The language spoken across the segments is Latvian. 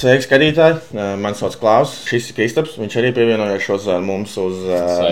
Sveiki, skatītāji! Mani sauc Klaus, šis ir Kristaps. Viņš arī pievienojušies mums uz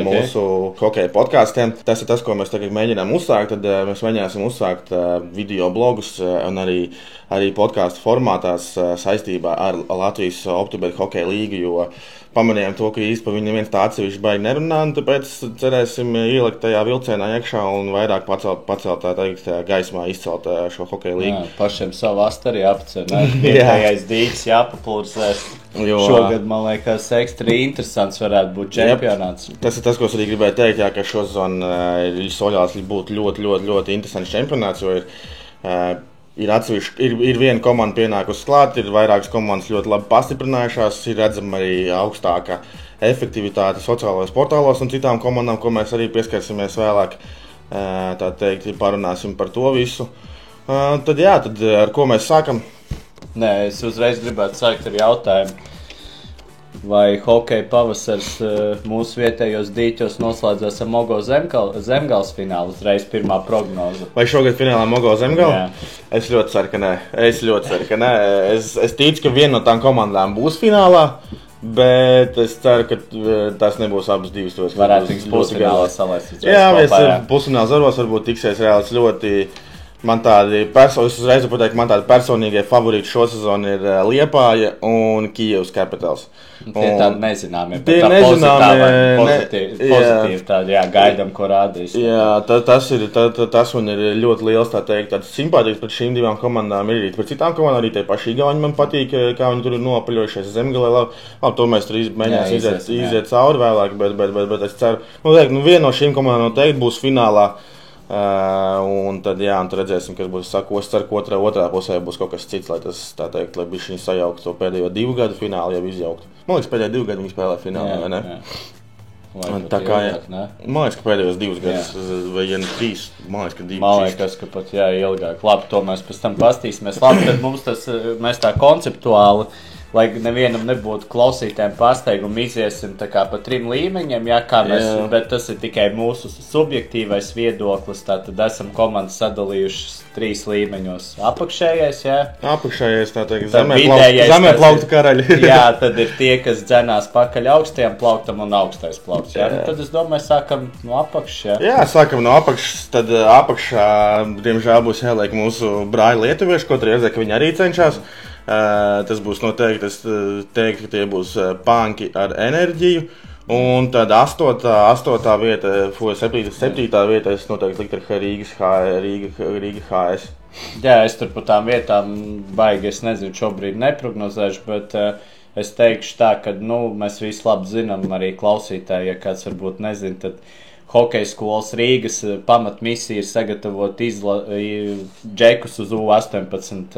mūsu hokeja podkāstiem. Tas ir tas, ko mēs tagad mēģinām uzsākt. Tad mēs mēģināsim uzsākt video blogus un arī podkāstu formātās saistībā ar Latvijas Optibet hokeja līgu, jo pamanījām to, ka īsti par viņu neviens tā atsevišķi baigi nerunā, un tāpēc cerēsim ielikt tajā vilcienā iekšā un vairāk pacelt tā teikt gaismā, izcelt šo hokeja līgu. Jā, pašiem savu astari jāpacer, ne? Vietējais dīgs jāpapulsēs. Šogad, man liekas, ekstra interesants varētu būt čempionāts. Tas ir tas, ko es arī gribēju teikt, jā, ka šozon ir soļās būt ļoti interesants čempionāts, jo ir viena komanda pienākusi klāt, ir vairākas komandas ļoti labi pastiprinājušās, ir redzama arī augstāka efektivitāte sociālajos portālos un citām komandām, ko mēs arī pieskarsimies vēlāk. Tā teikt, parunāsim par to visu. Tad ar ko mēs sākam? Nē, es uzreiz gribētu sākt ar jautājumu. Vai hokeja pavasars mūsu vietējos dīķos noslēdzās ar Mogo Zemgales finālu, uzreiz pirmā prognoze? Vai šogad finālā Mogo Zemgale? Es ļoti ceru, ka nē. Es ticu, ka viena no tām komandām būs finālā, bet es ceru, ka tas nebūs abas divas. Varētu tikt pusfinālā salaist. Jā, pusfinālā zaros varbūt tiksies reāls ļoti. Man tādi personīgie favorīti šo sezonu ir Liepāja un Kijevas Capitals. Tie tādi nezināmi, bet pozitīvi tādi, gaidam, ko rādīs. Jā, tas man ir ļoti liels, tā teikt, tāds simpātiks pret šīm divām komandām. Ir arī pret citām komandām, arī tie paši Igauni man patīk, kā viņi tur ir nopaļojušies Zemgalē. Labi, to mēs tur mēģināsim iziet cauri vēlāk, bet es ceru, viena no šīm komandām noteikti būs finālā. Un tad redzēsim, kas būs. Es ceru, ka otrā pusē būs kaut kas cits, lai tas, tā teikt, lai viņš viņu sajauktu to pēdējo 2 gadu finālu jau izjauktu. Man liekas, pēdējo 2 gadu viņi spēlē finālu, vai ne? Tā kā, man liekas, ka pēdējos 2 gadus, vai 3, man liekas, ka 2. Man liekas, ka pat ilgāk. Labi, to mēs pēc tam pastīsimies. Labi, tad mums mēs tā konceptuāli, lai nevienam nebūtu klausītājiem pārsteigumu, iziesim tā kā pa 3 līmeņiem, bet tas ir tikai mūsu subjektīvais viedoklis. Tātad esam komandas sadalījušas 3 līmeņos. Apakšējais, Apakšējais, tā teikt, zemē plaukta karaļi. Jā, tad ir tie, kas dzenās pakaļ augstajam plauktam un augstais plaukts. Tad es domāju, sākam no apakšas. Jā, sākam no apakšas. Tad apakšā, diemžēl, būs jāliek mūsu brāļi lietuvieši, ko redzē, ka viņi arī cenšas. Tas būs noteikti, es teiktu, ka tie būs panki ar enerģiju. Un tad 8. vieta, 7. vieta, es noteikti liktu ar Rīga HS. Jā, es tur par tām vietām baigi, es nezinu, šobrīd neprognozēšu, bet es teikšu tā, ka mēs visi labi zinām, arī klausītāji, ja kāds varbūt nezin, tad Hokeja skolas Rīgas pamatmisija ir sagatavot džekus uz U18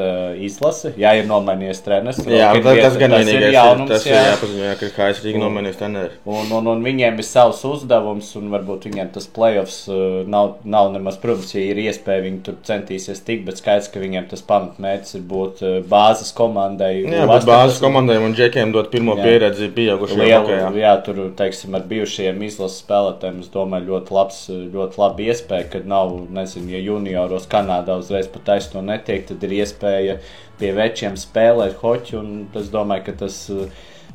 izlasi. Jā, ir nomainījies treneris. Jā, tas gan vienīgais. Tas ir jāpaziņo, ka HS Rīga nomainījis treneri. Un viņiem ir savs uzdevums, un varbūt viņiem tas playoffs nav nemaz, protams, ja ir iespēja, viņi tur centīsies tikt, bet skaidrs, ka viņiem tas pamatmērķis ir būt bāzes komandai. Jā, būt bāzes komandai un džekiem dot pirmo pieredzi pieaugušajā hokejā. Jā, tur, teiksim, ar bijušajiem izlases spēlētājiem, es domāju, ļoti labi iespēja, kad nav, nezinu, ja junioros Kanādā uzreiz pa taisno netiek, tad ir iespēja pie večiem spēlēt hoķi, un es domāju, ka tas,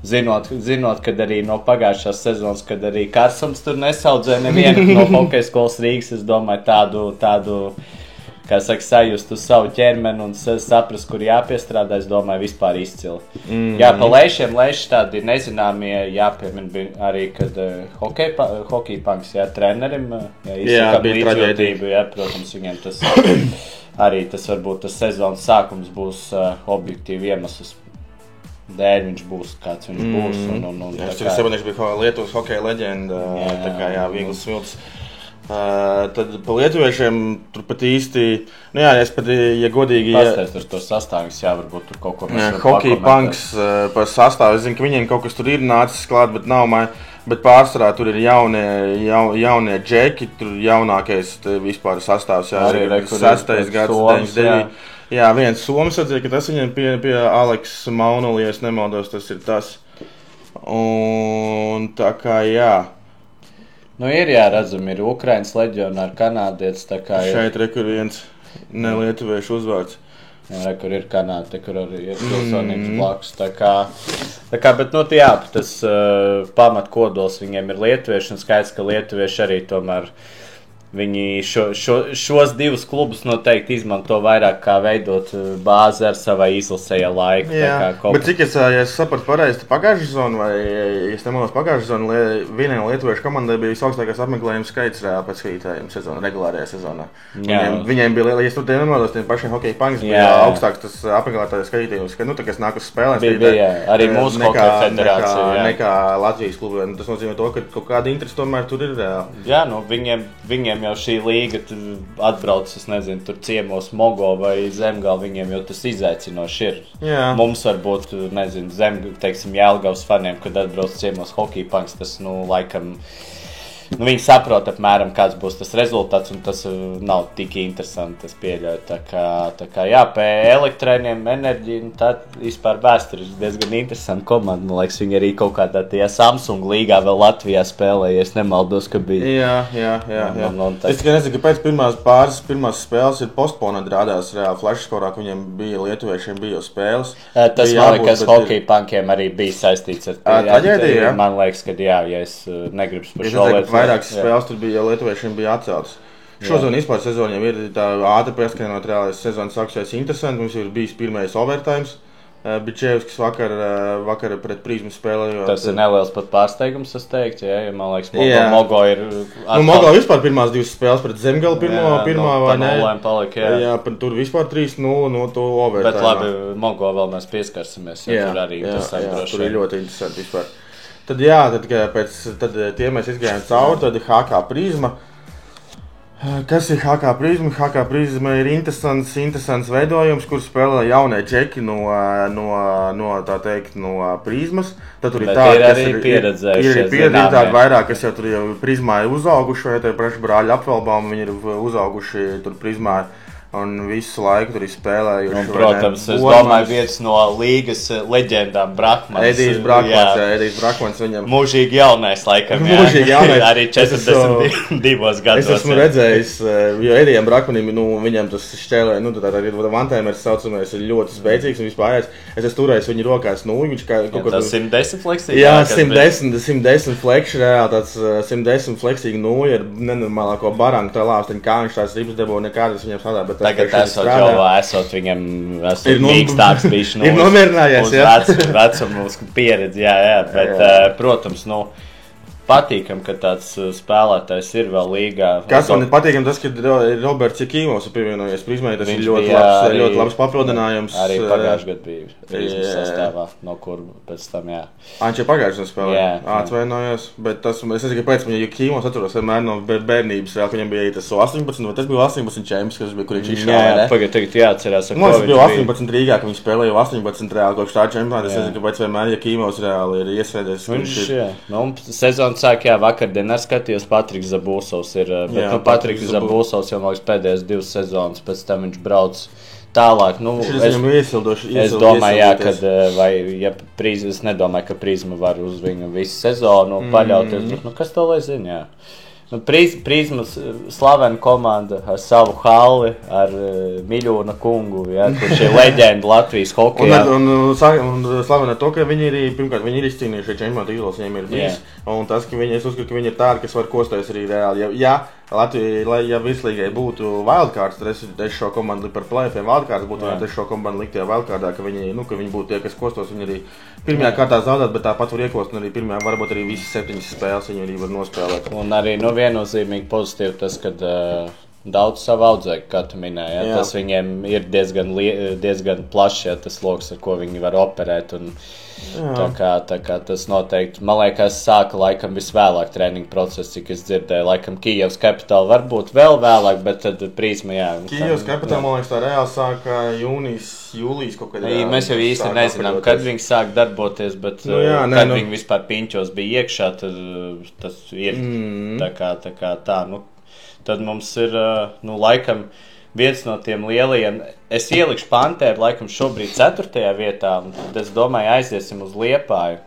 zinot, kad arī no pagājušās sezonas, kad arī Karsums tur nesaudzē nevienu no hokeja skolas Rīgas, es domāju, tādu kā saka, sajust uz savu ķermeni un saprast, kur jāpiestrādā, es domāju, vispār izcili. Jā, pa lēšiem tādi nezināmie, jāpiemina bija arī, kad hokeja panks, trenerim, izsakam līdzjūtību, protams, viņiem tas arī tas varbūt tas sezonas sākums būs objektīvi iemesls. Dēļ viņš būs, kāds viņš būs. Es saprotu, bija Lietuvas hokeja leģenda, tā kā Viegls Smilts. Tad pa lietuviešiem tur pat īsti, es pat, ja godīgi... Pastāst ar to sastāvis, varbūt tur kaut ko mēs varam hokeja panks par sastāvu, es zinu, ka viņiem kaut kas tur ir nācis klāt, bet pārsvarā tur ir jaunie džeki, tur jaunākais vispār sastāvs, 6. gads, 99. Jā, viens Soms atzīja, ka tas viņiem pie Aleks Maunuli, ja es nemaldos, tas ir tas. Un tā kā, ir redzam, ir Ukrainas leģionāri, kanādietis, tā kā šeit rekur viens nelietuviešu uzvārds. Kur ir Kanāda, kur arī ir pilsonības blakus. Tā kā, bet, jā, tas pamatkodols viņiem ir lietuvieši, un skaidrs, ka lietuvieši arī tomēr viņi šos divus klubus noteikti izmanto vairāk kā veidot bāzi ar savai izlasēja laiku. Jā, bet cik es sapratu pareizi, pagājušā sezona, vai es nemaldos pagājušā sezona, vienai lietuviešu komandai bija visaugstākais apmeklējums skaits reāli pēc skatītājiem sezonā, regulārajā sezonā. Viņiem bija, ja es tur nemaldos, tiem pašiem hokeja Punks bija augstāks tas apmeklētājs skatītājums, ka, tā kā es nāku uz spēlēm, arī mūsu hokeja federācija. Nekā Latvijas klubu. Tas nozīmē to, ka kaut kāda interese tomēr tur ir reāli. Jā, viņiem jau šī līga atbrauc, es nezinu, tur ciemos Mogo vai Zemgala, viņiem jau tas izaicinoši ir. Jā. Mums varbūt, nezinu, teiksim, Jelgavas faniem, kad atbrauc ciemos Hockey Punks, tas, laikam, viņi saprot apmēram, kāds būs tas rezultāts, un tas nav tik interesanti, es pieļauju. Tā kā jā, pie elektrēniem enerģija, tā vispār vēsturiski diezgan interesanta komanda. Man liekas, viņi arī kaut kādā tajā Samsung līgā vēl Latvijā spēlēja, es nemaldos, ka bija. Jā. Es tikai nezinu, kāpēc pirmās spēles ir postponēti rādās reāli flashskorā, ka viņiem bija lietuviešiem bija jau spēles. Tas man liekas, Hockey Punkiem arī bija saistīts ar traģēdiju, jā? Man liekas, ka jā, ja es negribu par šo lietu. Vairākas spēles tur bija, jau lietuviešiem bija atceltas. Šodien vispār sezoniem ir tā ātri pieskaņot reālais sezonas sākusies interesanti. Mums ir bijis pirmais overtimes. Bičevskis vakar pret Prizmu spēlējot. Tas ir neliels pat pārsteigums, es teiktu, ja man liekas, Mogo ir... Mogo vispār pirmās divas spēles pret Zemgalu pirmā vai ne? Jā, tur vispār 3-0 no to overtime. Bet labi, Mogo vēl mēs pieskarsimies, ja tur arī interesanti droši. Tur ir ļoti interesanti vispār. Tad tie mēs izgājām cauri, tad ir HK Prizma. Kas ir HK Prizma? HK Prizma ir interesants veidojums, kur spēlē jaunie džeki no Prizmas. Tad tur ir tādi, kas ir pieredzējuši tādi vairāk, kas jau tur jau Prizmā ir uzauguši, vai te praši brāļi apvalbām, viņi ir uzauguši tur Prizmā. Un visu laiku tur ir spēlējuši. Un, protams, es domāju, viens no līgas leģendām Brakmans. Edijs Brakmans viņam. Mūžīgi jaunais, laikam, jā. Mūžīgi jaunais. Arī 42 gados. Es esmu redzējis, jo Edijam Brakmanim, viņam tas šķēlē, tā arī Vantaimers saucamais ir ļoti spēcīgs un vispār es esmu turējis viņu rokās, viņš kā kaut tas 110 fleksīgi. Jā, 110 flekši, reāli tāds 110 fleksīgi nūja ar nenormālāko barangu, tā lāpsteņu, kā viņš tās ribas dabūja, nekādas viņam strādā, bet tagad esot viņam mīkstāks bišķi ir nomierinājies, uz vecumu pieredzi, jā, bet, protams, patīkam, ka tāds spēlētājs ir vēl līgā. Kas man ir patīkam, tas, ka Roberts Jakīmovs ir pievienojies Prizmai, tas ir ļoti labs papildinājums. Arī pagājušajā gadā bija Prizmas sastāvā, no kur pēc tam, jā. Viņš jau pagājušajā spēlē atvainojos, bet tas, es nezinu, kāpēc man Jakīmovs atceros vienmēr no bērnības, ka viņam bija tas 18, bet tas bija 18 čemps, kas bija, kur viņš izšāva. Jā, tagad jāatcerās, ar ko viņš bija 18 Rīgā, ka viņš spēlēja 18 reāli, kopš tā čempionāta. Es nezinu, kāpēc vienmēr Jakīmovs reāli ir iesēdies. Sāk, jā, vakardien ar skatījos, Patriks Zabūsovs ir, bet Patriks Zabūsovs jau liekas pēdējās 2 sezonas, pēc tam viņš brauc tālāk. Es domāju, jā, kad, es nedomāju, ka Prizma var uz viņu visu sezonu paļauties, bet, kas to lai zina, jā. Prizmas slavena komanda ar savu halli, ar Miļūna kungu, ja, kurš ir leģenda Latvijas hokejā. Un slavena to, ka viņi ir izcīnījuši čempionāta tituls, viņiem ir bijis. Un tas, ka es uzskatu, ka viņi ir tādi, kas var kosties arī reāli. Ja virslīgai būtu wildcards, tad es šo komandu par play-offiem wildcards būtu, un es šo komandu liktajā wildcardā, ka viņi būtu tie, kas kostos, viņi arī pirmajā kārtā zaudēt, bet tāpat var iekost, un arī pirmajā, varbūt arī visas 7 spēles viņi arī var nospēlēt. Un arī, viennozīmīgi pozitīvi tas, kad daudz savu audzēku, kā tu minēji, tas viņiem ir diezgan plašs, tas loks, ar ko viņi var operēt, un tā kā tas noteikti, man liekas, sāka laikam visvēlāk treniņu procesu, cik es dzirdēju, laikam Kijevs Capital varbūt vēl vēlāk, bet tad Prizma, jā. Kijevs Capital, man liekas, tā reāli sāka jūlijas kaut kad. Mēs jau īsti nezinām, kad viņi sāk darboties, bet kad viņi vispār piņķos bija iekšā, tad tas ir tā kā tā, tad mums ir, laikam, viens no tiem lielajiem, es ielikšu Pantēru laikam šobrīd 4. vietā, un tad es domāju aiziesim uz Liepāju.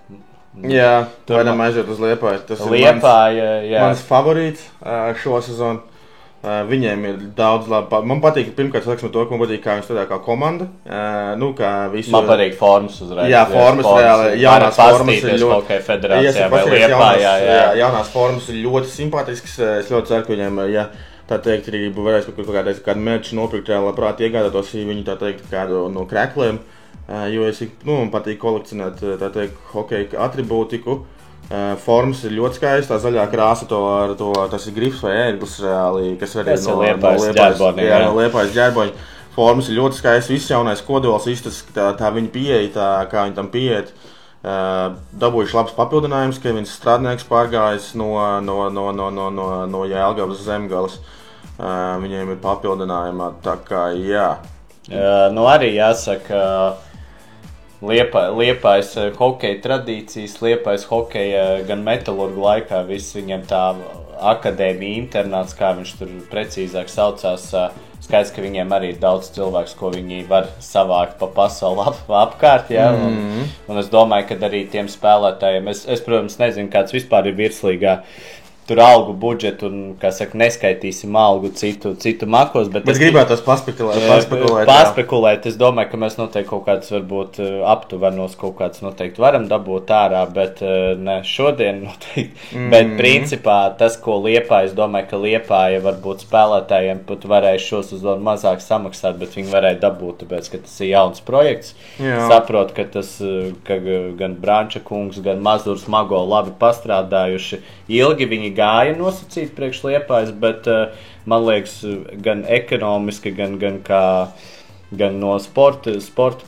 Jā, varam aiziet uz Liepāju. Tas Liepāja, ir mans favorīts šo sezonu. Viņiem ir daudz labi. Man patīk, pirmkārt, saksim to, ka man patīk, kā viņi strādā kā komanda. Kā visu... Man patīk formas uzreiz. Jā, formas reāli. Jaunās formas ir ļoti... Hokeja federācijā vai Liepā, jā. Jaunās formas ir ļoti simpātisks. Es ļoti ceru, ka viņiem, tā teikt, arī varēs kādu mērķu nopirkt, labprāt iegādātos viņi, tā teikt, kādu no krekliem. Jo man patīk kolekcionēt, tā teikt, hokeja atribūtiku. Formas ir ļoti skaista, tā zaļā krāsa, tas ir grifs vai ērglis reāli, kas arī no Liepājas ģērboņa. Formas ir ļoti skaistas, viss jaunais kodols, tā viņa pieeja, kā viņa tam pieiet. Dabūjuši labs papildinājums, ka viens strādnieks pārgājis no Jelgavas Zemgales. Viņiem ir papildinājumā, tā kā jā. Arī jāsaka, Liepājas hokeja tradīcijas, Liepājas hokeja gan metalurgu laikā, viss viņiem tā akadēmija, internāts, kā viņš tur precīzāk saucās, skaidrs, ka viņiem arī ir daudz cilvēks, ko viņi var savākt pa pasauli apkārt, jā, un es domāju, ka arī tiem spēlētājiem, es protams, nezinu, kāds vispār ir virslīgā, tur algu budžetu un, kā saka, neskaitīsim algu citu makos, bet es gribētu tos paspekulēt. Es domāju, ka mēs noteikti kaut kāds varbūt aptuvenos kaut kāds noteikti varam dabūt ārā, bet ne šodien noteikti. Bet principā tas, ko Liepāja, es domāju, ka Liepāja varbūt spēlētājiem pat varēja šos uzdot mazāk samaksāt, bet viņi varēja dabūt, tāpēc, ka tas ir jauns projekts. Jā. Saprot, ka gan Branča kungs, gan Mazurs Mago labi pastrādājuši, ilgi viņi gāja nosacīt priekš Liepājas, bet man liekas, gan ekonomiski, gan no sporta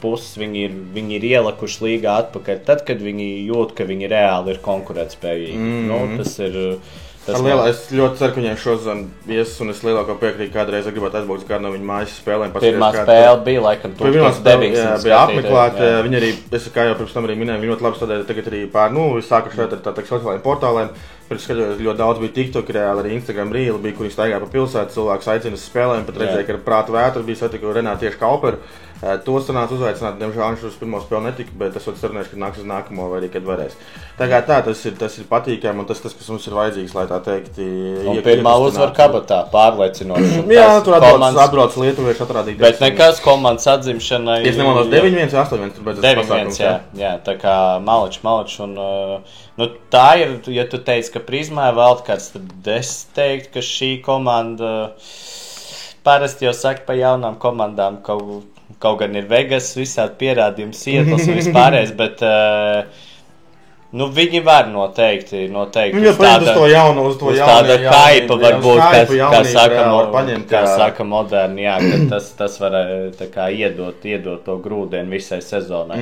puses viņi ir ielikuši līgā atpakaļ, tad, kad viņi jūt, ka viņi reāli ir konkurētspējīgi. Tas ir... Es ļoti ceru, ka viņiem šodien viesis, un es lielāko piekrītu, kādreiz gribētu aizbraukt kādu no viņu mājas spēlēm. Pirmā spēle bija, laikam, 1900. Bija apmeklēta. Viņi arī, kā jau pirms tam arī minēju, viņi ļoti labi strādāja tagad arī sākuši ar sociālajiem portāliem. Pirms skaļos ļoti daudz bija TikTok, reāli arī Instagram rīli bija, kur viņi staigāja pa pilsētu, cilvēks aicina uz spēlēm, pat redzēja, ka ar prātu vētru bija satikuši Renātu tieši Kauperu. To sanāca uzaicināt, diemžēl viņš uz pirmo spēli netika, bet es cerināšu, ka nāks uz nākamo vai arī, kad varēs. Tagad tas ir patīkami un tas, kas mums ir vajadzīgs, lai tā teikt. Un pirmā uzvar kabatā, pārliecinoši. Jā, tur atbrauc lietuvieši atrādīt. Bet nekas komandas atzimšanai. Es nemaldos 9-1, 8-1, tur beidzas pasākums. Jā, tā kā malič, un tā ir, ja tu teici, ka Prizmā vēl kāds, tad es teiktu, ka šī komanda parasti jau saka pa jaunām komandām, kaut gan ir Vegas, visādi pierādījumi, Sietls un vispārējais, bet viņi var noteikti uz tāda kaipa varbūt, kā saka moderni, jā, ka tas var tā kā iedot to grūdienu visai sezonai.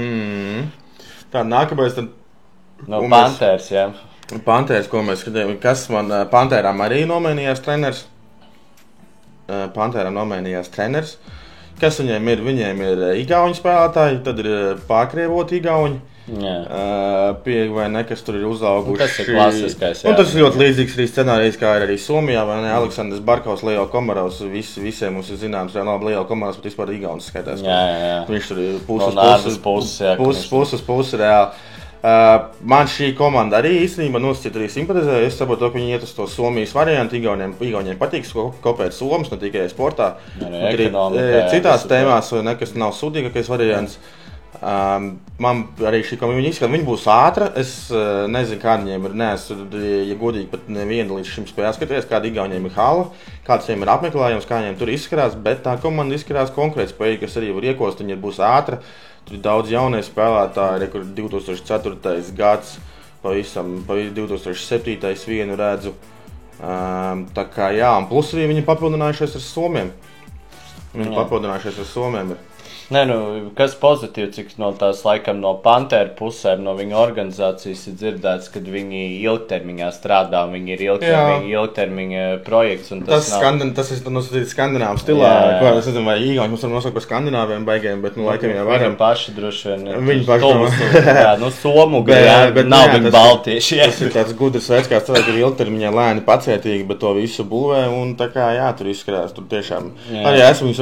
Tā, nākamais tad... Pantērs, jā. Pantērs, ko mēs skatījām, kas man Pantēram arī nomainījās treneris. Kas viņiem ir? Viņiem ir igauņu spēlētāji, tad ir pārkrievoti igauņi. Vai ne, kas tur ir uzauguši. Tas ir klasiskais, jā. Un tas ir ļoti līdzīgs arī scenārijs, kā ir arī Somijā, vai ne, Aleksandrs Barkovs, Leo Komarovs, visiem mums ir zināms, jā, labi, Leo Komarovs pat vispār igaunis skaitās. Jā. Viņš tur ir puses reāli. Man šī komanda arī īstenībā nosacīt arī simpatizēja. Es saprotu, ka viņi iet uz to Somijas variantu. Igauniem patīk kopēt somas, ne tikai sportā. Arī citās tēmās, kas nav sudīgākais variants. Man arī šī komanda izskatās, viņi būs ātra. Es nezinu, kāda viņiem ir. Ja godīgi, pat nevienu līdz šim spēlē skaties, kāda Igauniem ir hala, kāds viņiem ir apmeklējums, kā viņiem tur izskatās. Bet tā komanda izskatās konkrēti spējīgi, kas arī var iekost, viņi būs ātra. Tur ir daudz jaunie spēlētāji, kur 2004. gads, pavisam 2007. vienu redzu. Tā kā jā, un plus arī viņi papildinājušies ar somiem. Nē, kas pozitīvi, cik no tās laikam no Pantēra pusēm, no viņa organizācijas ir dzirdēts, kad viņi ilgtermiņā strādā, viņi ir ilgtermiņa projekts. Un tas ir skandināvu stilā, ko es nezinu, vai īgauņi mums varam nosaukt par skandināviem baigiem, bet laikam jau varam. Viņi paši droši vien. Somu, bet nav viņi baltieši. Tas ir tāds gudrs veids, kā cilvēki ir ilgtermiņā lēni pacietīgi, bet to visu būvē, un tā kā jā, tur izskatās, tur tiešām. Arī esmu viņus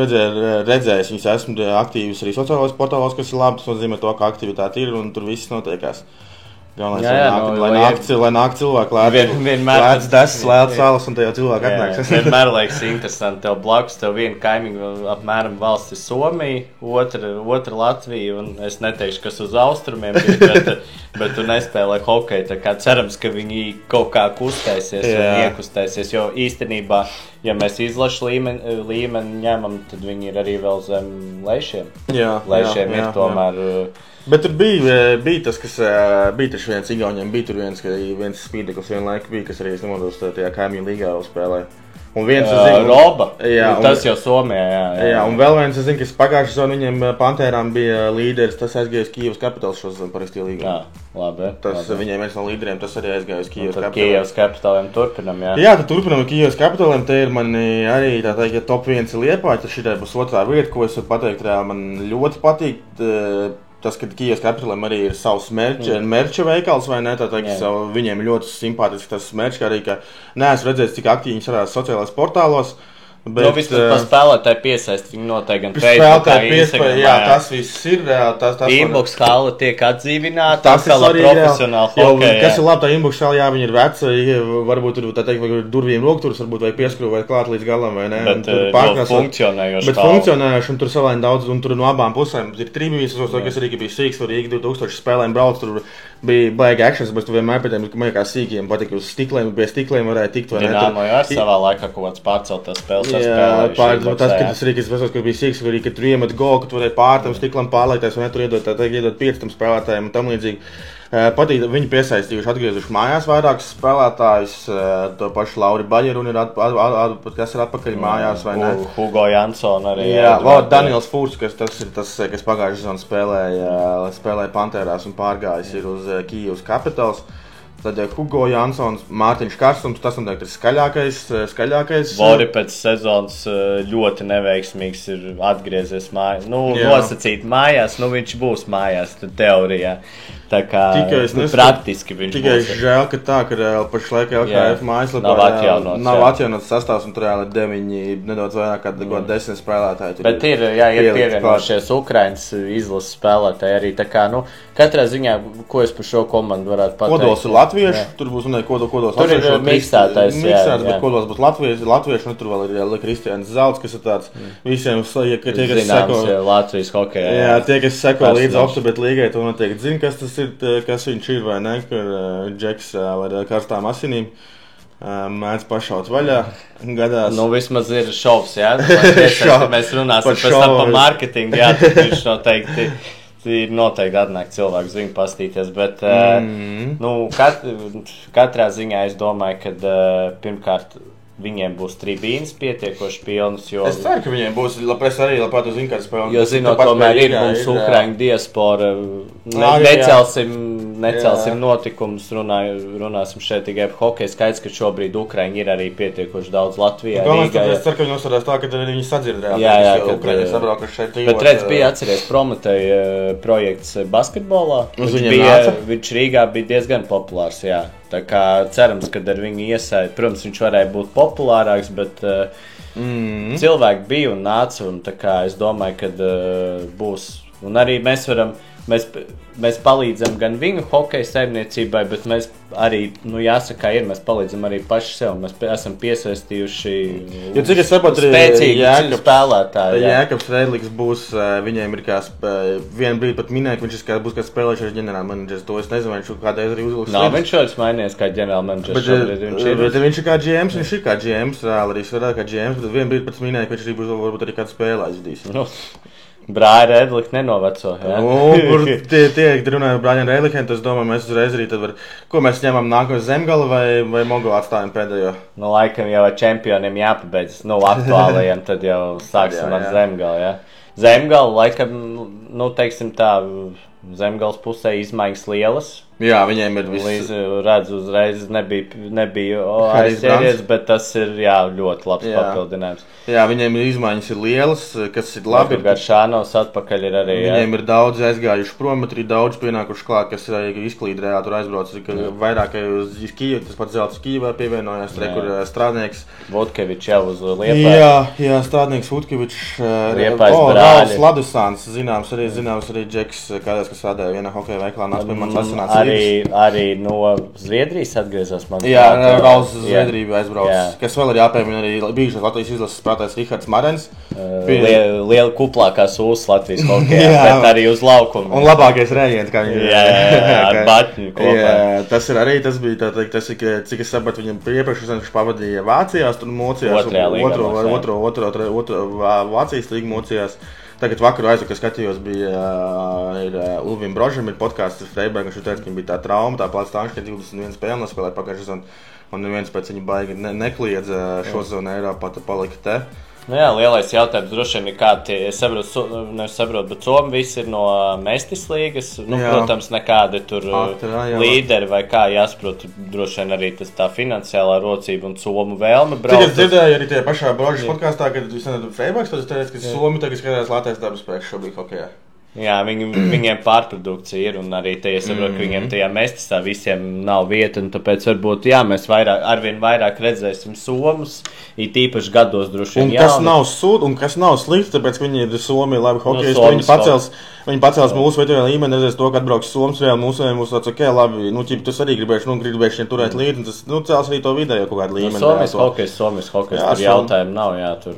redzējis, viņus esmu aktīvs arī sociālajos portālos, kas ir labi, tas nozīmē to, ka aktivitāte ir un tur viss notiekās. Lai nāk cilvēki, lēts desas, lēts salas, un te jau cilvēki atnāks. Vienmēr liekas interesanti. Tev blakus, tev viena kaimiņa apmēram valsts ir Somija, otra Latvija, un es neteikšu, kas uz austrumiem ir, bet tu nespēlē hokeju. Tā kā cerams, ka viņi kaut kā kustēsies un iekustēsies, jo īstenībā, ja mēs izlašu līmeni ņemam, tad viņi ir arī vēl zem lejšiem. Lejšiem ir tomēr... Bet tur bija tas, kas bija taču viens Igauniem, bija tur viens spīdeklis vienu laiku bija, kas arī nemodos tajā kaimiņu līgā spēlēja. Un viens, Roba, tas jau Somijā, jā. Un vēl viens, es zinu, kas pagājušajā sezonā viņiem Pantērām bija līderis, tas aizgāja uz Kijevas Capitals šo sezonu parasti līgā. Jā, labi. Viņiem viens no līderiem, tas arī aizgāja uz Kijevas Capitaliem. Kijevas Capitaliem turpinam, jā. Jā, tad turpinam ar Kijevas Capitaliem, te ir mani arī tā teikt, ja top 1 ir Liepāja, tad šitai būs otrā vieta, ko es varu pateikt, reāli man ļoti patīk. Tas, ka Kijevas Capitaliem arī ir savs merča veikals, vai ne? Viņiem ļoti simpātiski tas merčs, kā arī, ka neesmu redzējis, cik aktīvi viņi sarās sociālajos portālos. Vismaz pa spēlētāju piesaist, viņi noteikti gan Facebookā, Instagramā. Jā, tas viss ir reāli. Inbox hala tiek atdzīvināta, tas ir profesionāli hokeja. Kas ir labi, tā inbox hala, jā, viņi ir veci, varbūt tur, tā teikt, vai durvīm rokturis, varbūt vai pieskrūvēt klāt līdz galam, vai ne? Bet funkcionējoši. Bet funkcionējoši, un tur savādi daudz, un tur no abām pusēm ir tribīnes, kas arī bija sīks, tur Rīga 2000 spēlēm brauc, tur bija baigi actions, bet tu vienmēr pēc tiem, ka man kā sīkiem patika uz stikliem, pie stikliem varēja tikt, vai ne? Dināmo jau ar savā laikā kaut kāds pārceltās spēles. Jā, tas arī, kad bija sīks, arī, ka tur iemet golu, ka tu varēja pār tam stiklam pārlaikties, vai ne, tur iedot 5 spēlētājiem un tam līdzīgi. Patīk, viņi piesaistījuši, atgriezuši mājās vairākus spēlētājus, to pašu Lauri Baļeru, kas ir atpakaļ mājās, vai ne? Hugo Jansson arī. Jā, Daniels Fūrs, kas pagājušajā sezonā spēlēja Pantērās un pārgājis ir uz Kijevas Capitals. Tad Hugo Jansons, Mārtiņš Karstums, tas noteikti ir skaļākais. Vori pēc sezonas ļoti neveiksmīgs ir atgriezies mājās. Nosacīt mājās, viņš būs mājās, tad teorijā. Tā kā praktiski viņš tikai būs. Tikai žēl, ka tā, ka pašlaik LKF mājaslapā nav atjaunots sastāvs un tur reāli 9, nedaudz vairāk kā 10 spēlētāji. Bet ir pievienojušies Ukrainas izlases spēlētāji arī. Tā kā, katrā ziņā, ko es par šo komandu varētu pateikt. Kodols ir latvieši, tur būs kodols tur ir miksētais, bet kodols būs latvieši, un tur vēl ir Kristiāns Zelts, kas ir tāds visiem, Latvijas hokejā. Jā, tie, kas seko līdz Optibet līgai, to noteikti zina, kas viņš ir, vai ne, kur Džeks ar karstām asinīm mēdz pašaut vaļā gadās. Vismaz ir šovs, jā? Mēs runāsim pēc tam par marketingu, jā, tad viņš noteikti atnāk cilvēku ziņu pastīties, bet katrā ziņā es domāju, ka pirmkārt viņiem būs tribīnes pietiekoši pilnas, jo... Es ceru, ka viņiem būs, es arī labprāt zinu, kāds spēlē. Jo zinot, tomēr ir mums Ukraiņu diaspora, necelsim notikumus, runāsim šeit tikai par hokeju. Skaidrs, ka šobrīd Ukraiņi ir arī pietiekoši daudz Latvijā. Es ceru, ka viņi uzsvarās tā, ka viņi sadzird reāli. Jā, Ukraiņi sabrauka šeit dzīvot. Bet redz, bija atceries Prometēja projekts basketbolā. Viņš Rīgā bija diezgan populārs, jā. Tā kā cerams, ka ar viņu iesaist, protams, viņš varēja būt populārāks, bet cilvēki bija un nāca, un tā kā es domāju, ka būs, un arī mēs palīdzam gan viņu hokeja saimniecībai, bet mēs arī, jāsaka, mēs palīdzam arī paši sev, mēs esam piesaistījuši spēcīgi spēlētāji. Jēkabs Reidliks būs, viņiem ir vienu brīdi pat minēja, ka viņš būs kāds spēlējušais ģenerālmenedžers, to es nezinu, viņš kādreiz arī uzliks. Nav viņš šodien mainījies kā ģenerālmenedžers šobrīd, bet viņš ir kā GMs, viņš ir kā GMs, reāli arī svarāk kā GMs, bet vienu brīdi pat minēja, ka viņš arī būs varbūt arī kāds spēlējis. Brāļa Reidlika nenoveco, jā? Tie runāja par Brāļiem Reidlikiem, tas domāju, mēs uzreiz arī tad ko mēs ņemam nākamo Zemgala vai Mogo atstājam pēdējo? Laikam jau ar čempioniem jāpabeidz, aktuālajiem, tad jau sāksim ar Zemgalu, jā? Zemgala, laikam, teiksim tā, Zemgals pusē izmaiņas lielas. Jā, viņiem ir viss. Līdz redzu uzreiz nebija aizsēries, bet tas ir, ļoti labs papildinājums. Jā, viņiem ir izmaiņas ir lielas, kas ir labi. Garšānovs atpakaļ ir arī, Viņiem ir daudz aizgājuši prom, bet arī daudz pienākuši klāt, kas ir izklīd reāli tur aizbrauc, vairāk uz Kijevu, tas pats Zelts Kijevā pievienojās, kur strādnieks. Votkevičs jau uz Liepāju. Jā, strādnieks Votkevičs. Liepājas brāļi. Ladusāns, zināms arī Džeks, kādās, kas kas sēdēja vienā hokeja veikalā, nāc pie manis asināt arī no Zviedrijas atgriezās, man. Jā, Rauls uz Zviedriju aizbraucis. Kas vēl ir jāpiemina, arī bijušais Latvijas izlases spēlētājs Rihards Marens. Liela kuplākās ūsas Latvijas hokejā, bet arī uz laukumu. Un labākais rējiens, kā viņi ar Batņu kopā. Jā, tas ir arī, tas bija, tā teikt, tas ir, cik es sapratu, viņam iepriekšējais pavadīja Vācijās, tur mocījās. Otro Vācijas līgu mocījās. Tagad vakaru aizvakar skatījos, bija Ulvim Brožam, ir podcasts ar Freibergu, viņš teica, ka viņam bija tā trauma, tā plāca tāņš, ka 21 spēle nospēlēja pagājušajā sezonā, un neviens pēc viņa baigi nekliedz šo sezonu Eiropā, tad palika te. Nu jā, lielais jautājums droši vien ir kādi, es saprotu, bet Somi visi ir no Mestis līgas, protams, nekādi tur līderi vai kā jāsaprot, droši vien arī tas tā finansiālā rocība un Somu vēlme braukt. Cik es dzirdēju arī tie pašā Brožas podkāstā, kad Freibergs teica, ka Somi tagad skatās Latvijas darba spēks šobrīd hokejā. Jā, viņiem pārprodukcija ir un arī tie, es saprotu, ka viņiem tajā Mestisā visiem nav vieta, un tāpēc varbūt, jā, mēs arvien vairāk redzēsim Somus, it īpaši gados droši vien jauni. Un kas nav slikti, tāpēc viņi ir Somi labi hokejisti, viņi pacels mūsu vietējā līmeni, redzēs to, ka atbrauks Somas reāli mūsu tāds, ok, labi, tas arī gribēšu viņiem turēt līdzi, un tas, cels arī to vidējo kaut kādu līmeni. Somis hokejs, tur jautājumu nav, jā, tur.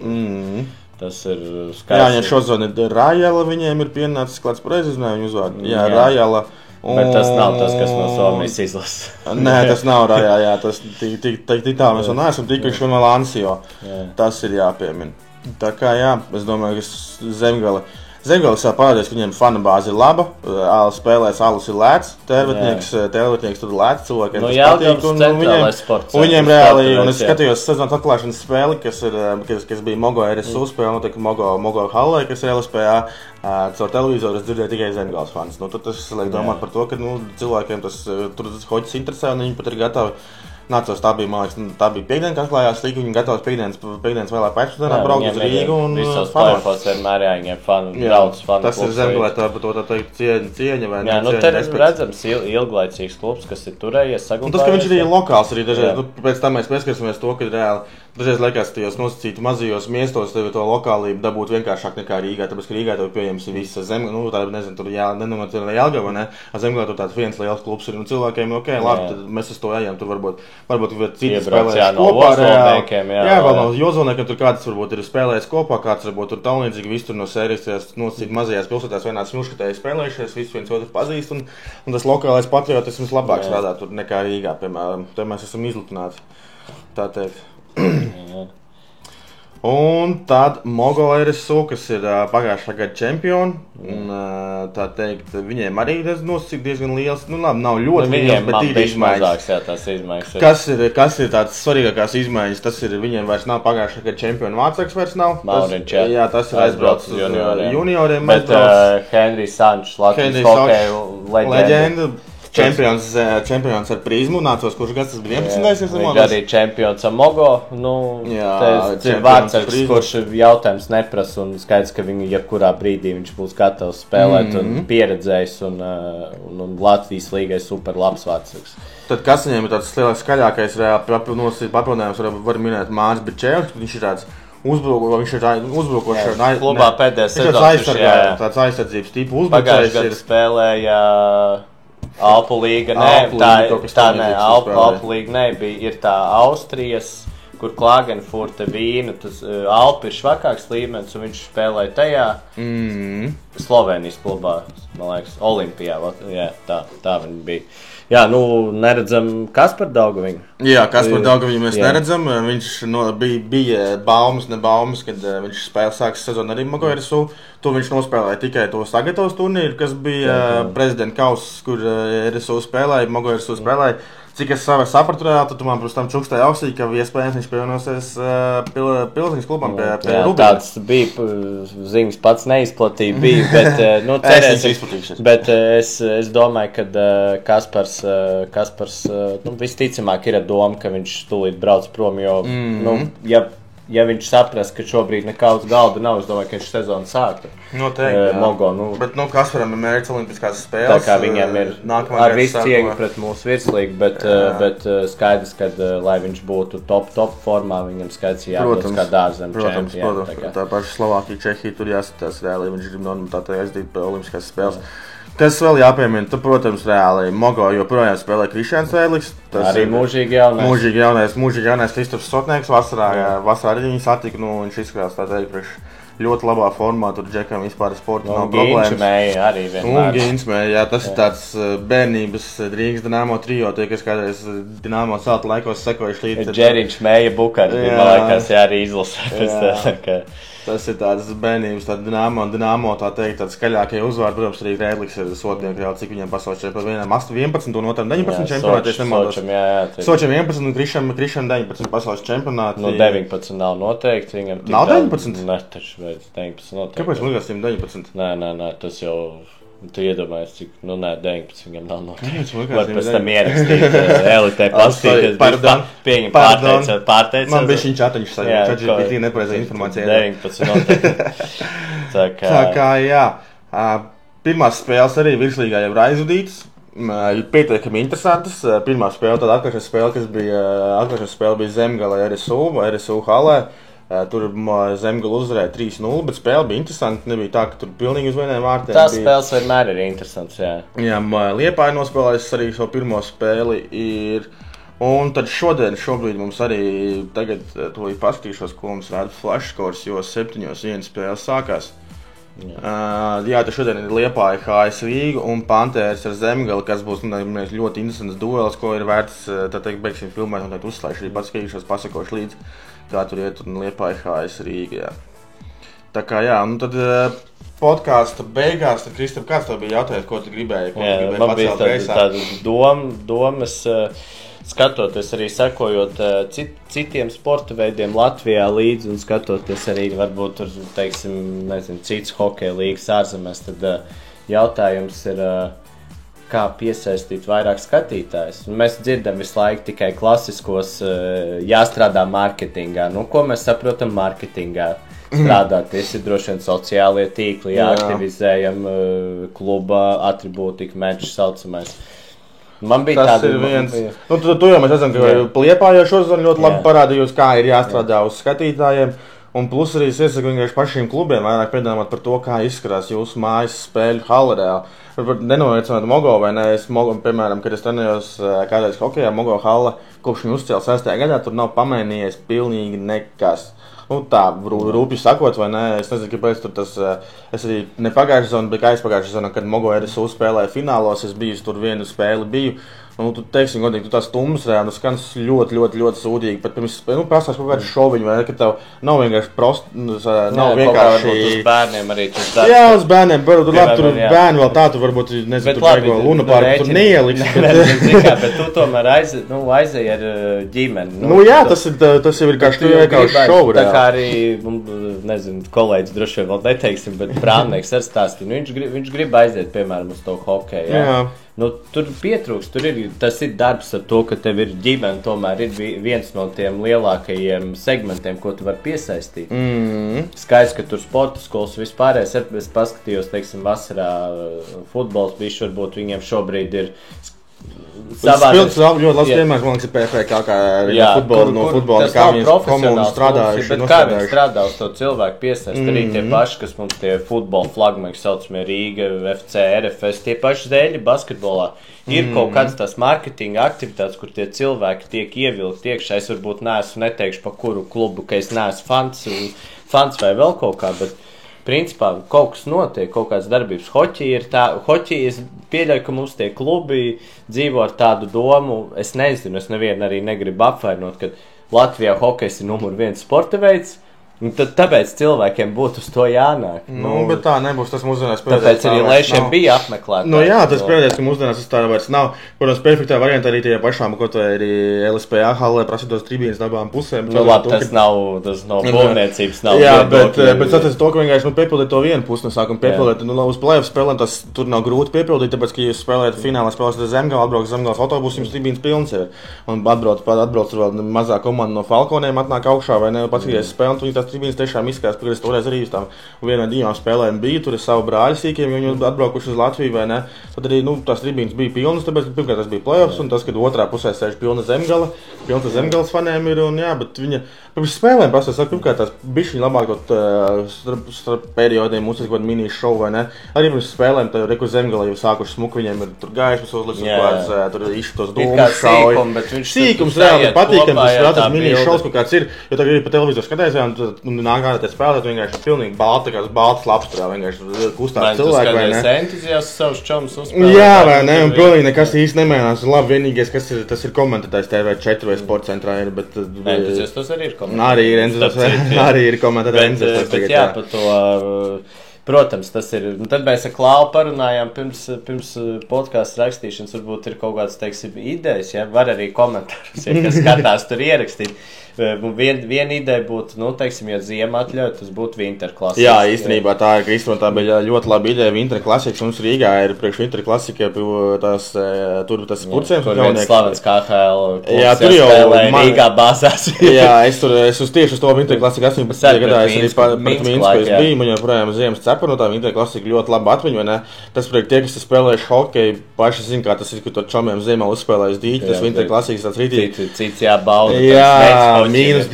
Tas ir skaisti. Jā, ja šodien ir Rājala, viņiem ir pienācis klāts pareizi uzņēmumu uzvārdu. Jā, Rājala. Bet tas nav tas, kas no Somijas izlases. Nē, tas nav Rājā, jā, tas tik tā mēs vēl neesam tikuši un vēl Ansio. Tas ir jāpiemina. Tā kā jā, es domāju, ka Zemgale sāk parādīt, ka viņiem fana bāze ir laba, spēlēs alus ir lēts, tērvetnieks tur lēts, cilvēkiem tas patīk, un viņiem reāli, un es skatījos sezonas atklāšanas spēli, kas bija Mogo RSU spēle, notika Mogo Hallē, kas ir LSPA, caur televizoru es dzirdēju tikai Zemgales fans. Tad tas liek domāt par to, ka cilvēkiem tas hoķis interesē, un viņi pat ir gatavi. Nācos, tā bija piekdiena, kas atklājās Līga, viņi gatavs piekdienas vēlā pēcpusdienā braukt uz Rīgu un spēlēs vienmēr viņiem daudz fanu. Tas ir Zemgalē tā teikt cieņa vai ne? Jā, te redzams ilglaicīgs klubs, kas ir turējies, saglabājies. Un tas, ka viņš ir lokāls arī dažreiz, pēc tam mēs pieskarsimies to, ka reāli dažreiz liekas, tajos nosacītu mazajos miestos tevi to lokālību dabūt vienkāršāk nekā Rīgā, tāpēc, ka Rīgā tev pieejams ir visa zeme, tāda, nezinu, tur Jelgava, ne? Zemgalē tur tāds viens liels klubs ir, un cilvēkiem, ok, labi, tad mēs uz to ejam, tur varbūt citi spēlēs kopā, vēl no Jozolniekiem tur kāds varbūt ir spēlējis kopā, kāds varbūt tur tālīdzīgi, visi tur no sērijas nosacīt mazajās pilsētās vienās šmuškatēji spēlējušies, visi viens otru pazīst, un tas lokālais patriotisms labāk strādā tur nekā Rīgā, piemēram, te mēs esam izlutināti, tā teikt. Un tad Mogo RSU, kas ir pagājušā gada čempioni, un tā teikt, viņiem arī nosacīt diezgan liels, labi, nav ļoti liels, bet ir izmaiņas. Kas ir tāds svarīgākās izmaiņas, tas ir, viņiem vairs nav pagājušā gada čempioni Vācaks vairs nav. Jā, tas ir aizbraucis uz junioriem. Bet Henrijs Sančs, Latvijas hokeju leģenda. Čempions ar prizmu, nācos, kurš gads tas bija 11. Viņš arī čempions ar Mogo, tas ir Vārtsargs, kurš jautājums neprasa un skaidrs, ka viņu jebkurā brīdī viņš būs gatavs spēlēt un pieredzējis un Latvijas līgai super labs Vārtsargs. Tad kas viņiem ir tāds skaļākais papildinājums, var minēt Māris Bičēvs, viņš ir tāds uzbrukošs. Klubā pēdējais sezonas tāds aizsardzības tipu uzbrukošs. Pagājušajā gadā spēlēja Alpu līga, Alpu līga ir tā Austrijas, kur Klagenfurte, Vīna, tas Alpi ir švakāks līmenis, un viņš spēlēja tajā Slovenijas klubā, man liekas, Olimpijā, jā, tā viņi bija. Jā, neredzam Kasparu Daugaviņu. Jā, Kasparu Daugaviņu mēs neredzam. Viņš bija baumas, kad viņš sāks sezonu arī Mogo RSU. To viņš nospēlēja tikai to sagatavas turnīru, kas bija prezidenta kauss, kur RSU spēlēja, Mogo RSU spēlēja. Cik es sapratu, tad tu man, protams, čukstēji ausī, ka iespējams viņš pievienosies Pilsniņas klubam pie Rubina. Tāds bija, ziņas pats neizplatīja, bet, cerēsim. Bet es domāju, ka Kaspars visticamāk ir ar domu, ka viņš tūlīt brauc prom, jo, ja viņš saprast, ka šobrīd nekauds galda nav, es domāju, ka viņš sezonu sāktu. Noteikti, Mogo, bet, Kasparam ir mērķis olimpiskās spēles. Tā kā viņam ir ar visu cieņu pret mūsu virslīgu, bet skaidrs, ka, lai viņš būtu top formā, viņam skaidrs jābūt kā dārzem čempionu. Tā paša Slovākija, Čehija, tur jāskatās reāli, viņš grib aizdīt olimpiskās spēles. Kas vēl jāpiemina, protams, reāli Mogo joprojām spēlē Krišjāns Ēliks. Arī mūžīgi jaunais. Mūžīgi jaunais Kristofs Sotnieks vasarā arī viņu satika, viņš izskatās tā teikt, ļoti labā formā, tur Džekam vispār sporta nav problēmas. Un Gīnsmēja arī vienmēr. Un Gīnsmēja, jā, tas ir tāds bērnības Rīgas Dinamo trio, tie, kas kādreiz Dinamo celta laikos sekojuši līdzi. Džeriņš Mēja Bukars, man liekas, arī izlasē. Tas ir tāds bērnības, tāda Dinamo, tā teikt, tāds skaļākie uzvārdi. Protams, arī Rēdliks ir Sotnieks, jau cik viņiem pasaules čempionātā. Vienam 11 un otram 19 čempionātā. Sočam 11 un Krišam 19 pasaules čempionātā. 19 nav noteikti. Viņam nav 19? Ne, taču vajadz 19 noteikti. Kāpēc man liekas, viņam 19? Nē, tas jau... Tu iedomājies, cik, 19 viņam nav noteikti. Var pēc tam ierakstīt elitē pastīties. Pārteicis. Man bija šī čatiņš sajūta, čatiņš bija nepareizā informācija. 19 noteikti. Tā kā, jā. Pirmās spēles arī virslīgā jau ir aizvadītas. Pietiekami interesantas. Pirmā spēle, tāda atklāšanas spēle bija Zemgale RSU halē. Tur Zemgala uzvarēja 3-0, bet spēle bija interesanta. Nebija tā, ka tur pilnīgi uz vieniem vārtiem. Tās spēles vienmēr ir interesants, jā. Jā, Liepāja nospēlējas arī savu pirmo spēli ir. Un tad šobrīd mums arī tagad tūlīt paskatīšos, ko mums rāda flashscores, jo 7:1 spēles sākās. Jā, tad šodien ir Liepāja HS Rīga un Pantērs ar Zemgali, kas būs ļoti interesants duels, ko ir vērts, tā teikt, beigsim filmēt un tad uzslēgšu arī pats skatīšos, pasakošu līdzi. Kā tur iet un Liepāja HS Rīga, jā. Tā kā jā, un tad podkāsta beigās, tad Kristap, kāds tev bija jautājums, ko tu gribēji? Man bija tāda domas, skatoties arī sekojot citiem sporta veidiem Latvijā līdzi un skatoties arī varbūt tur, teiksim, cits hokeja līgas ārzemēs, tad jautājums ir... kā piesaistīt vairāk skatītājus. Mēs dzirdam visu laiku tikai klasiskos jāstrādā mārketingā. Ko mēs saprotam mārketingā? Strādāt, tas ir droši vien sociālie tīkli, jāaktivizējam kluba atribūtika, meču saucamais. Man bija tas tāda... viens... Tu jau mēs redzam, ka Liepājā šodien ļoti labi parādījos, kā ir jāstrādā uz skatītājiem. Un plus arī es iesaku vienkārši pašiem klubiem vairāk piedomāt par to, kā izskatās jūsu mājas spēļu hale reāli. Nenoviecināt Mogo vai ne, piemēram, kad es trenējos kādreiz hokejā, Mogo hale, kopš viņu uzcēla 6. gadā, tur nav pamainījies pilnīgi nekas. Tā, rūpīgi sakot, vai ne, es nezinu, kāpēc tur tas, es arī ne pagājušā sezona, bet aizpagājušā sezona, kad Mogo RSU spēlēja finālos, es biju tur vienu spēli biju. Tu teiksim, godīgi, tu tās tumbas reāli, skans ļoti sūdīgi, pat pirms, prasās kaut kādu šoviņu, vai ne, ka tev nav vienkārši nav vienkārši... uz bērniem arī tas darbs. Jā, uz bērniem, tur labi, tur bērni vēl tā, tu varbūt, nezinu, tur vajag Luna pārku, tur neieliks. Bet tu tomēr aizēji ar ģimeni. Jā, tas jau ir kā šovu reāli. Tā kā arī, nezinu, kolēģis droši vien vēl neteiksim, bet Prāmnieks ar stāstīju, viņš grib aiziet, piemēram, uz to hokeju, jā. Tur pietrūks, tas ir darbs ar to, ka tev ir ģimene, tomēr ir viens no tiem lielākajiem segmentiem, ko tu vari piesaistīt. Skaidrs, ka tur sporta skolas vispārējais, es paskatījos, teiksim, vasarā futbols bišķi, varbūt viņiem šobrīd ir Spilts ļoti labs piemērs, man liekas, ir PFK, kā futbola, kā viņas komunu strādājuši. Bet kā viņi strādā uz to cilvēku piesaist, arī tie paši, kas mums tie futbola flagmeni saucamie Rīga, FC, RFS, tie paši Zēļi basketbolā. Ir kaut kāds tās marketinga aktivitātes, kur tie cilvēki tiek ievilkti iekšā. Es varbūt neteikšu pa kuru klubu, ka es neesmu fans vai vēl kaut kā, bet principā kaut kas notiek, kaut kāds darbības. Hoķi es pieļauju, ka mums tie klubi dzīvo ar tādu domu, es nezinu, es nevienu arī negribu apvainot, ka Latvijā hokejs ir numur 1 sporta veids. Tāpēc cilvēkiem būtu uz to jānāk. Bet tā nebūs, tas mūsdienās pēdējais. Tāpēc arī lēšiem bija apmeklēt. Jā, tas pēdējais, ka mūsdienās tas tā vairs nav. Protams, perfektā variantā arī tie pašām, ko tu arī LSPA halē prasītos tribīnas dabām pusēm. Labi, tas nav būvniecības, nav. Jā, bet tas to, ka vienkārši piepildīt to vienu pusi, sākam piepildīt. Uz play-off spēlēm tas tur nav grūti piepildīt, tāpēc, ka jūs spēlējat finālā spēlēs ar Zemgali, atbrauks Zemgales autobusu, jums tribīnas pilns ir. Un atbrauc tur vēl mazā komanda no Falkoniem, atnāk augšā vai ne, paskatījies spēli, tribīnas tiešām izskatās, ka es toreiz arī uz tām vienā divām spēlēm biju, tur ir savu brāļu sīkiem, viņi atbraukuši uz Latviju vai ne. Tad arī, tās tribīnas bija pilnas, tāpēc, pirmkārt, tas bija play-offs, un tas, kad otrā pusē sēž pilna Zemgala, pilna Zemgales faniem ir, un jā, bet viņa, Pirms spēlēm pasaka, ka tās bišķiņi labāk starp periodiem mums ir kaut kāda mini-show, vai ne? Arī pirms spēlēm, tad reku Zemgalē jau sākuši smuku, viņiem ir tur gaismas uzliks, tur izšķitos dūmus šauj. Sīkums reāli patīkam, tas mini-shows kaut kāds ir, jo tagad ir pa televizoru skatēs, un nāk ārā spēlēt, vienkārši pilnīgi baltas lapas turā, vienkārši kustās cilvēki, vai ne? Entuziasts savus čomus uzspēlēt. Jā, vai ne, un pilnīgi nekas īsti nemēnās. Labi, vienīgais, tas ir komentētājs TV4 vai Sports centrā ir, bet... Entuziasts tas arī ir komentētājs. Arī ir komentētājs. Bet jā, par to... Protams, tas ir. Tad mēs ar Klau parunājām pirms podkāstu rakstīšanas. Varbūt ir kaut kāds, teiksim, idejas, ja? Var arī komentārus, ja kas skatās tur ierakstīt. Viena ideja būtu, teiksim, ja ziema atļauj, tas būtu Winter Classics. Jā, īstenībā tā bija ļoti laba ideja. Winter Classics mums Rīgā ir priekš Winter Classics, tur tas purcēns. Tur viens slavens KHL. Jā, tur jau Rīgā bāzās. Jā, es tieši uz to Winter Classics 18. gadā es arī pret Minsku biju, man joprojām ziemas cepa, no tā Winter Classics ļoti labi atmiņu, vai ne? Tas priek tie, kas spēlējuši hokeju, paši zina, kā tas ir, ka to čomiem ziemā uzspēlējis dīķi, tas Winter Classics tāds rītīgi. Cits jābauda. Jā, mīnus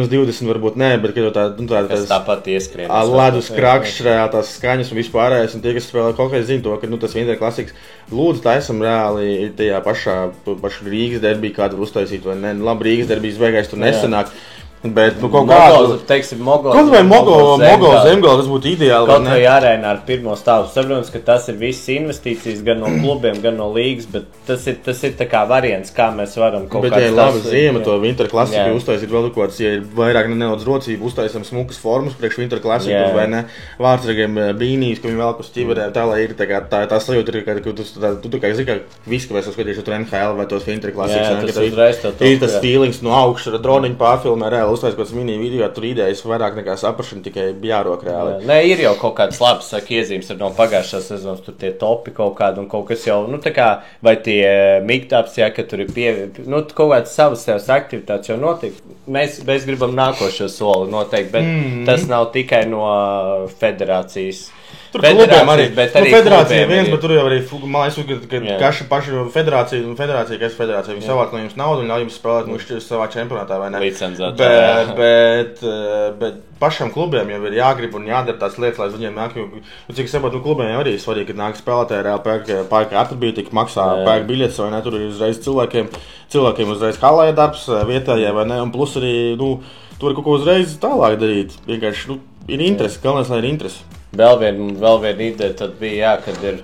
20 varbūt nē, bet tas tāpat ieskrien. Ledus krakšs, reāli tās skaņas un vispārējais, un tie, kas spēlē hokeju, zina to, ka tas Winter Classics lūdzu taisam reāli tajā pašu Rīgas derbī, kādu uztaisīt, vai ne? Labi, Rīgas derbīs beigās tur nesanāk. Bet, kaut kādu, teiksim, Mogo Zemgala, tas būtu ideāli. Kaut vai arēnā ar pirmo stāvu. Saprotams, ka tas ir visas investīcijas gan no klubiem, gan no līgas, bet tas ir tā kā variants, kā mēs varam kaut kāds... Bet, ja labi ziema, to Winter Classic uztaisīt vēl kaut kāds, ja ir vairāk nedaudz rocību, uztaisam smukas formas priekš Winter Classic, vai ne, vārdsragiem bīnīs, ka viņi vēl uz ķiverēm, tā, lai ir tā sajūta, ka tu tā kā zini, ka viss, ka mēs skatīšu tur NHL vai tos Winter Classics, ir tas feelings no augšas, droniņu pārfilmē reāli. Uztais kaut kāds mini video, tur idejas vairāk nekā saprašana, tikai jārok reāli. Nē, ir jau kaut kāds labs iezīmes no pagājušās sezonas, tur tie topi kaut kādi un kaut kas jau, tā kā, vai tie miktaps, jā, ka tur ir kaut kāds savas aktivitātes jau notiek. Mēs gribam nākošo soli noteikti, bet tas nav tikai no federācijas. Tur klubiem arī, federācija viens, bet tur jau arī, man liekas, ka kaša paša federācija, kas federācija, viņi savāk no jums naudu un ļauj jums spēlēt mušķis savā čempionātā, vai ne? Licencētā, bet pašam klubiem jau ir jāgrib un jādara tās lietas, lai viņiem nāk, cik es saprotu, klubiem jau arī svarīgi, kad nāk spēlētāji reāli pērk atbītīgi, maksā pērk biļetes, vai ne, tur ir uzreiz cilvēkiem uzreiz halēja darbs vietējai, vai ne, un plus arī, tur ir kaut ko uzreiz tālāk darīt, vienkārši, ir interesi, galvenais, lai ir interesi. Vēl viena ideja tad bija, kad ir,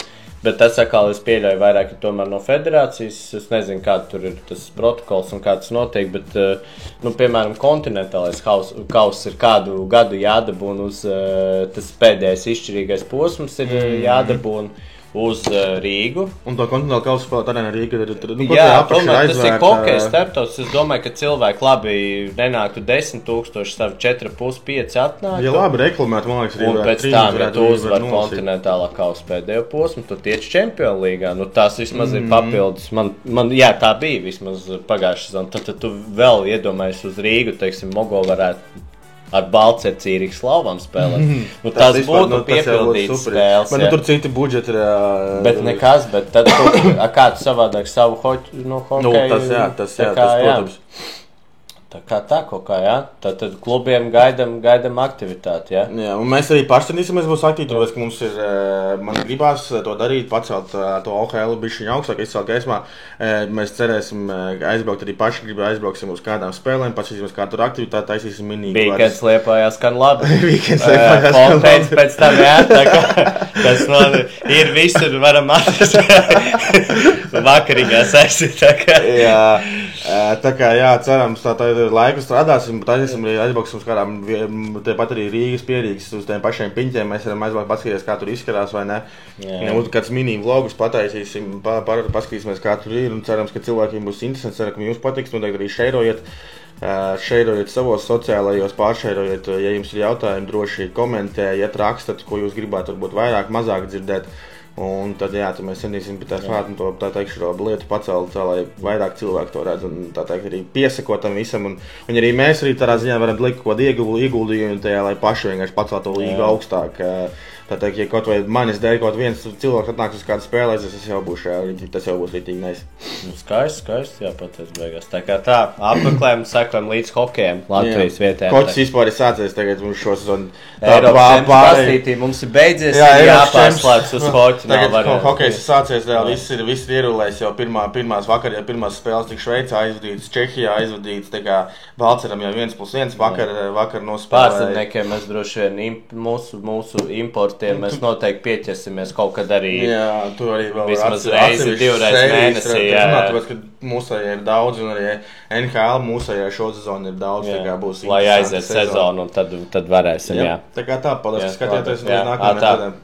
bet tas atkal es pieļauju vairāk tomēr no federācijas, es nezinu, kāda tur ir tas protokols un kā tas notiek, bet, piemēram, kontinentālais kauss ir kādu gadu jādabūn uz, tas pēdējais izšķirīgais posms ir jādabūn uz Rīgu. Un to kontinentālu kausu spēlēt arī Rīga. Jā, tomēr tas ir hokejs starptautis. Es domāju, ka cilvēki labi nenāktu 10,000, savu 4,5 atnāktu. Ja labi reklamēt, man liekas, un pēc tam, ja tu uzvar kontinentālā kausa pēdējo posmu, tu tiec Čempionu līgā. Tās vismaz ir papildus. Jā, tā bija vismaz pagājušā sezona. Tad tu vēl iedomājies uz Rīgu, teiksim, Mogo varētu ar Balcercīrīgu Slavam spēlēt. Tas būtu piepildīts spēles. Bet tur citi budžeti ir... Bet nekas, bet tad kādu savādāk savu hokeju... Tas, protams. Tā kā tā kaut kā, jā. Tad klubiem gaidam aktivitāti, jā. Jā, un mēs arī pašcenīsimies būs aktīvi, tāpēc, ka mums ir, man gribās to darīt, pacelt to OHL bišķiņu augstāk, izcelt gaismā. Mēs cerēsim aizbraukt arī paši, aizbrauksim uz kādām spēlēm, paskatīsimies kādu tur aktivitāti, taisīsim mini. Weekends Liepājās skan labi. Weekends Liepājās skan labi. Pēc tam, jā, tā kā tas ir visur, varam atrast vakarīgās aizsit, tā kā. Jā, tā kā, jā, cerams, tā ir laiku strādāsim, taisīsim arī aizbrauksim uz kādām, tepat arī Rīgas pierīgas, uz tiem pašiem piņķiem, mēs varam aizbraukt paskatīties, kā tur izskatās, vai ne. Kāds mini vlogus pataisīsim, paskatīsimies, kā tur ir, un cerams, ka cilvēkiem būs interesanti, ceram, ka jums patiks, noteikti arī šeirojiet savos sociālajos, pāršeirojiet, ja jums ir jautājumi, droši komentējiet, rakstat, ko jūs gribētu varbūt vairāk, mazāk dzirdēt. Un tad, jā, tad mēs centīsim pie tā frāta to, tā teikšu, to lietu pacelt, tā, lai vairāk cilvēku to redz un tā teikt arī piesakot tam visam. Un arī mēs arī tādā ziņā varam likt kaut kādu ieguldījumu tajā, lai paši vienkārši pacelt to līgu augstāk. Tā teikt, ja kaut vai manis dēļ kaut viens cilvēks atnāks uz kādu spēlēs, tas jau būs rītīgi mēs. Skaisti, jā, pateic beigās. Tā kā tā, apmeklējam, sekojam līdz hokejam Latvijas vietējiem. Koķis vispār ir sācies tagad mums šo sezonu. Eiropas pastītī mums ir beidzies, jāpārslēdz uz hoķi. Tagad hokejs ir sācies, viss ir ierulējis jau pirmās spēles tik Šveicā aizvadītas, Čehijā aizvadītas, tā kā Valceram jau 1+1 vakar nospēlēja. Pārstarpniekiem mēs droši vien mūsu importiem mēs noteikti pieķersimies kaut kad arī. Jā, tu arī vēl vismaz reizi, divreiz mēnesī. Tāpēc, ka mūsējie ir daudz un arī NHL mūsējā šo sezonu ir daudz. Tā kā būs lai aiziet sezonu un tad varēsim, jā. Tā kā tā, paldies, ka skatījāties un līdz nākamajām nedēļām.